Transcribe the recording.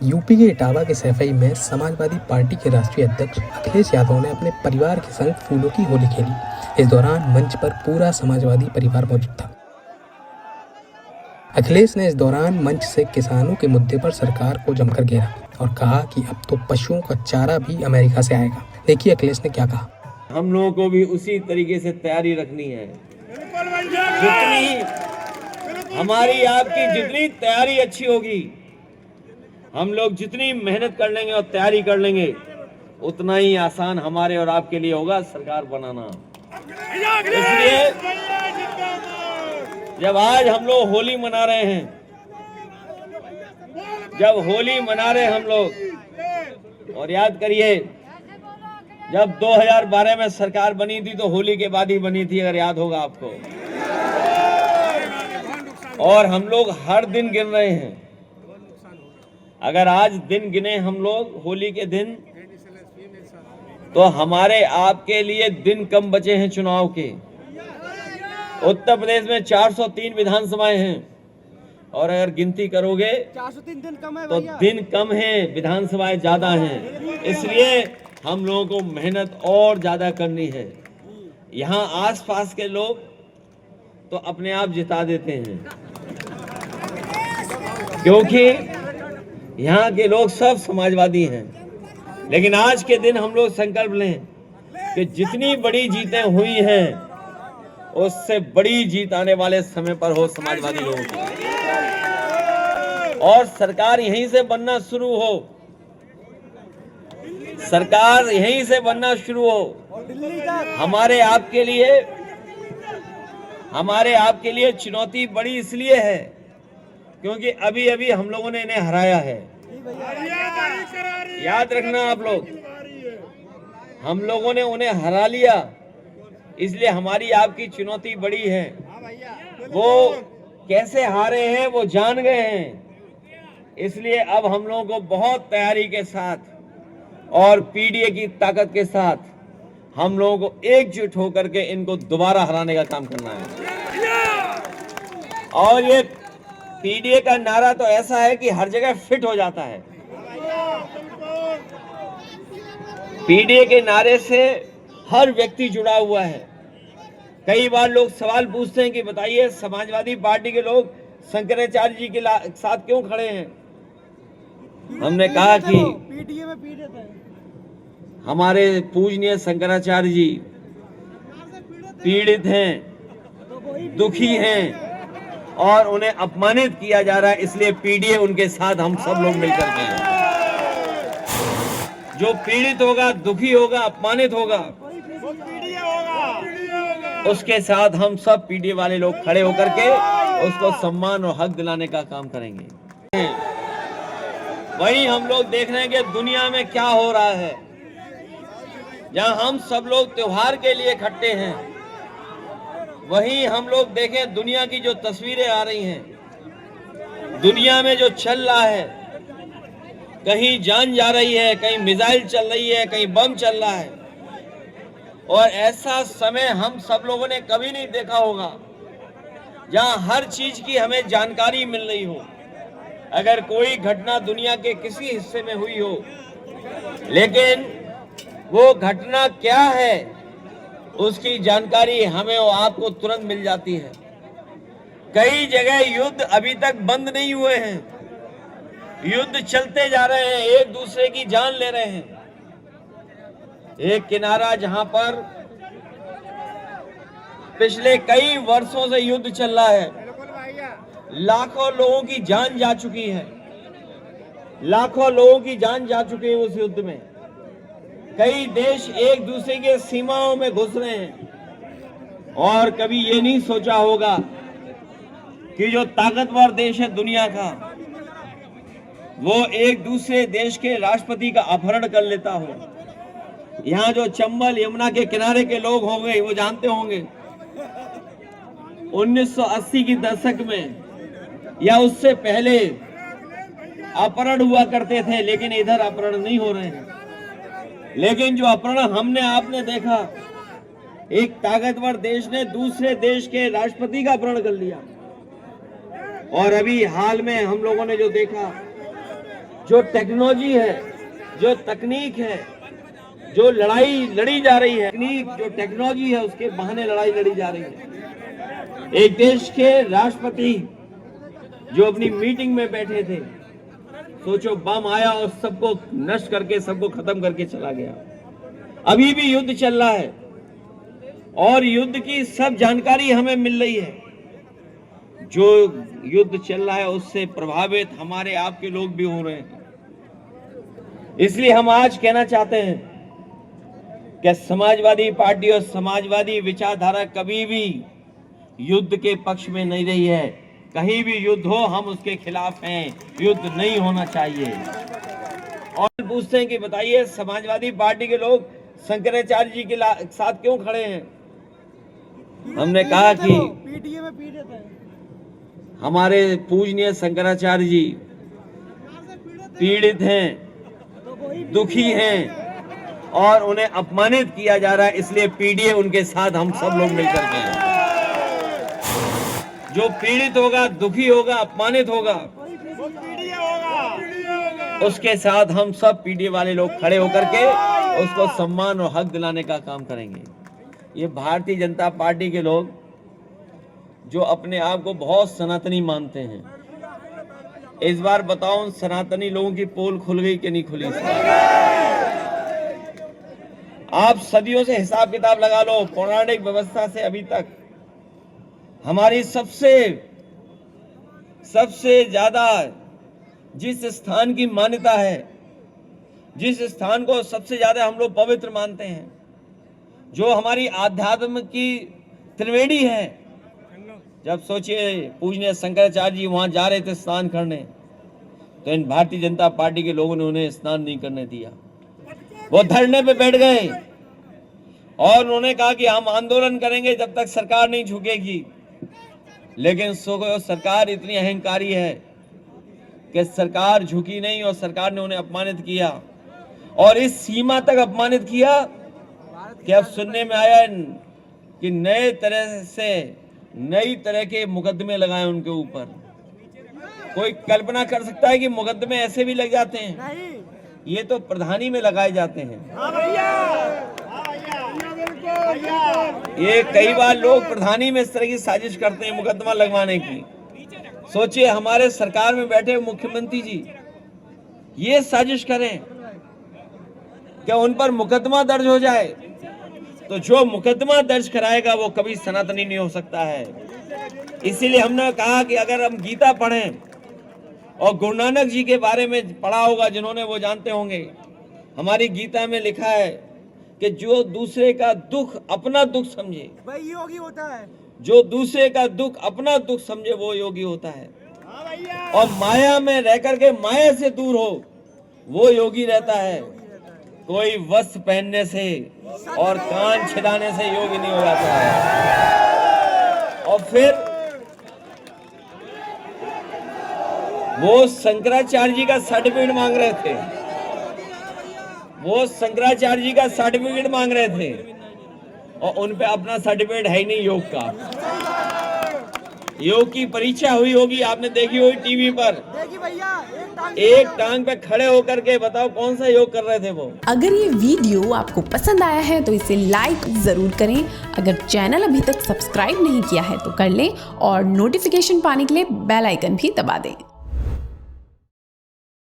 UP के इटावा के सैफई में समाजवादी पार्टी के राष्ट्रीय अध्यक्ष अखिलेश यादव ने अपने परिवार के संग फूलों की होली खेली। इस दौरान मंच पर पूरा समाजवादी परिवार मौजूद था। अखिलेश ने इस दौरान मंच से किसानों के मुद्दे पर सरकार को जमकर घेरा और कहा कि अब तो पशुओं का चारा भी अमेरिका से आएगा। देखिए अखिलेश ने क्या कहा। हम लोगों को भी उसी तरीके से तैयारी रखनी है। जितनी हमारी आपकी जितनी तैयारी अच्छी होगी, हम लोग जितनी मेहनत कर लेंगे और तैयारी कर लेंगे, उतना ही आसान हमारे और आपके लिए होगा सरकार बनाना। इसलिए जब आज हम लोग होली मना रहे हैं, हम लोग, और याद करिए जब 2012 में सरकार बनी थी तो होली के बाद ही बनी थी, अगर याद होगा आपको। और हम लोग हर दिन गिन रहे हैं। अगर आज दिन गिने हम लोग होली के दिन, तो हमारे आपके लिए दिन कम बचे हैं चुनाव के। उत्तर प्रदेश में 403 विधानसभाएं हैं और अगर गिनती करोगे 403 दिन कम है तो दिन कम है, विधानसभाएं ज्यादा हैं। इसलिए हम लोगों को मेहनत और ज्यादा करनी है। यहाँ आसपास के लोग तो अपने आप जिता देते हैं, क्योंकि यहाँ के लोग सब समाजवादी हैं। लेकिन आज के दिन हम लोग संकल्प लें कि जितनी बड़ी जीतें हुई हैं, उससे बड़ी जीत आने वाले समय पर हो समाजवादी लोगों की, और सरकार यहीं से बनना शुरू हो, सरकार यहीं से बनना शुरू हो। हमारे आपके लिए चुनौती बड़ी इसलिए है क्योंकि अभी अभी हम लोगों ने इन्हें हराया है। याद रखना आप लोग, हम लोगों ने उन्हें हरा लिया, इसलिए हमारी आपकी चुनौती बड़ी है। वो कैसे हारे हैं वो जान गए हैं। इसलिए अब हम लोगों को बहुत तैयारी के साथ और पीडीए की ताकत के साथ हम लोगों को एकजुट होकर के इनको दोबारा हराने का काम करना है। और ये पीडीए का नारा तो ऐसा है कि हर जगह फिट हो जाता है। पीडीए के नारे से हर व्यक्ति जुड़ा हुआ है। कई बार लोग सवाल पूछते हैं कि बताइए समाजवादी पार्टी के लोग शंकराचार्य जी के साथ क्यों खड़े हैं। हमने कहा कि पीडीए में पीड़ित है। हमारे पूजनीय शंकराचार्य जी पीड़ित हैं, दुखी हैं और उन्हें अपमानित किया जा रहा है, इसलिए पीडीए उनके साथ हम सब लोग मिलकर के हैं। जो पीड़ित होगा, दुखी होगा, अपमानित होगा, उसके साथ हम सब पीडीए वाले लोग खड़े होकर के उसको सम्मान और हक दिलाने का काम करेंगे। वही हम लोग देख रहे हैं कि दुनिया में क्या हो रहा है। जहां हम सब लोग त्योहार के लिए इकट्ठे हैं, वहीं हम लोग देखें दुनिया की जो तस्वीरें आ रही हैं, दुनिया में जो चल रहा है, कहीं जान जा रही है, कहीं मिसाइल चल रही है, कहीं बम चल रहा है। और ऐसा समय हम सब लोगों ने कभी नहीं देखा होगा, जहां हर चीज की हमें जानकारी मिल रही हो। अगर कोई घटना दुनिया के किसी हिस्से में हुई हो, लेकिन वो घटना क्या है उसकी जानकारी हमें और आपको तुरंत मिल जाती है। कई जगह युद्ध अभी तक बंद नहीं हुए हैं, युद्ध चलते जा रहे हैं, एक दूसरे की जान ले रहे हैं। एक किनारा जहां पर पिछले कई वर्षों से युद्ध चल रहा है, लाखों लोगों की जान जा चुकी है, लाखों लोगों की जान जा चुकी है उस युद्ध में। कई देश एक दूसरे के सीमाओं में घुस रहे हैं और कभी ये नहीं सोचा होगा कि जो ताकतवर देश है दुनिया का, वो एक दूसरे देश के राष्ट्रपति का अपहरण कर लेता हो। यहाँ जो चंबल यमुना के किनारे के लोग होंगे वो जानते होंगे 1980 की दशक में या उससे पहले अपहरण हुआ करते थे, लेकिन इधर अपहरण नहीं हो रहे हैं। लेकिन जो अपहरण हमने आपने देखा, एक ताकतवर देश ने दूसरे देश के राष्ट्रपति का अपहरण कर लिया। और अभी हाल में हम लोगों ने जो देखा जो टेक्नोलॉजी है, जो तकनीक है, जो लड़ाई लड़ी जा रही है, तकनीक जो टेक्नोलॉजी है उसके बहाने लड़ाई लड़ी जा रही है। एक देश के राष्ट्रपति जो अपनी मीटिंग में बैठे थे, सोचो बम आया और सबको नष्ट करके सबको खत्म करके चला गया। अभी भी युद्ध चल रहा है और युद्ध की सब जानकारी हमें मिल रही है। जो युद्ध चल रहा है उससे प्रभावित हमारे आपके लोग भी हो रहे हैं। इसलिए हम आज कहना चाहते हैं कि समाजवादी पार्टी और समाजवादी विचारधारा कभी भी युद्ध के पक्ष में नहीं रही है। कहीं भी युद्ध हो हम उसके खिलाफ हैं, युद्ध नहीं होना चाहिए। और पूछते हैं कि बताइए समाजवादी पार्टी के लोग शंकराचार्य जी के साथ क्यों खड़े हैं? हमने कहा कि पीटीए में पीड़ित है। हमारे पूजनीय शंकराचार्य जी पीड़ित हैं, दुखी हैं और उन्हें अपमानित किया जा रहा है, इसलिए पीडीए उनके साथ हम सब लोग मिलकर के हैं। जो पीड़ित होगा, दुखी होगा, अपमानित होगा, उसके साथ हम सब पीडीए वाले लोग खड़े होकर के उसको सम्मान और हक दिलाने का काम करेंगे। ये भारतीय जनता पार्टी के लोग जो अपने आप को बहुत सनातनी मानते हैं, इस बार बताओ सनातनी लोगों की पोल खुल गई कि नहीं खुली? आप सदियों से हिसाब किताब लगा लो, पौराणिक व्यवस्था से अभी तक हमारी सबसे ज्यादा जिस स्थान की मान्यता है, जिस स्थान को सबसे ज्यादा हम लोग पवित्र मानते हैं, जो हमारी आध्यात्म की त्रिवेणी है, जब सोचिए पूजनीय शंकराचार्य जी वहां जा रहे थे स्नान करने, तो इन भारतीय जनता पार्टी के लोगों ने उन्हें स्नान नहीं करने दिया। वो धरने पे बैठ गए और उन्होंने कहा कि हम आंदोलन करेंगे जब तक सरकार नहीं झुकेगी। लेकिन सरकार इतनी अहंकारी है कि सरकार झुकी नहीं और सरकार ने उन्हें अपमानित किया, और इस सीमा तक अपमानित किया कि अब सुनने में आया कि नई तरह के मुकदमे लगाए उनके ऊपर। कोई कल्पना कर सकता है कि मुकदमे ऐसे भी लग जाते हैं? ये तो प्रधानी में लगाए जाते हैं। ये कई बार लोग प्रधानी में इस तरह की साजिश करते हैं मुकदमा लगवाने की। सोचिए हमारे सरकार में बैठे मुख्यमंत्री जी ये साजिश करें कि उन पर मुकदमा दर्ज हो जाए, तो जो मुकदमा दर्ज कराएगा वो कभी सनातनी नहीं हो सकता है। इसीलिए हमने कहा कि अगर हम गीता पढ़ें और गुरु नानक जी के बारे में पढ़ा होगा, जिन्होंने वो जानते होंगे, हमारी गीता में लिखा है कि जो दूसरे का दुख अपना दुख समझे वही योगी होता है। जो दूसरे का दुख अपना दुख समझे वो योगी होता है। और माया में रह करके माया से दूर हो वो योगी रहता है। कोई वस्त्र पहनने से और कान छिदाने से योगी नहीं हो जाता है। और फिर वो शंकराचार्य जी का सर्टिफिकेट मांग रहे थे, वो शंकराचार्य जी का सर्टिफिकेट मांग रहे थे और उन पे अपना सर्टिफिकेट है ही नहीं योग का। योग की परीक्षा हुई होगी, आपने देखी होगी टीवी पर। देखिए भैया, एक टांग पे खड़े होकर के बताओ कौन सा योग कर रहे थे वो। अगर ये वीडियो आपको पसंद आया है तो इसे लाइक जरूर करें। अगर चैनल अभी तक सब्सक्राइब नहीं किया है तो कर लें और नोटिफिकेशन पाने के लिए बेल आइकन भी दबा दें।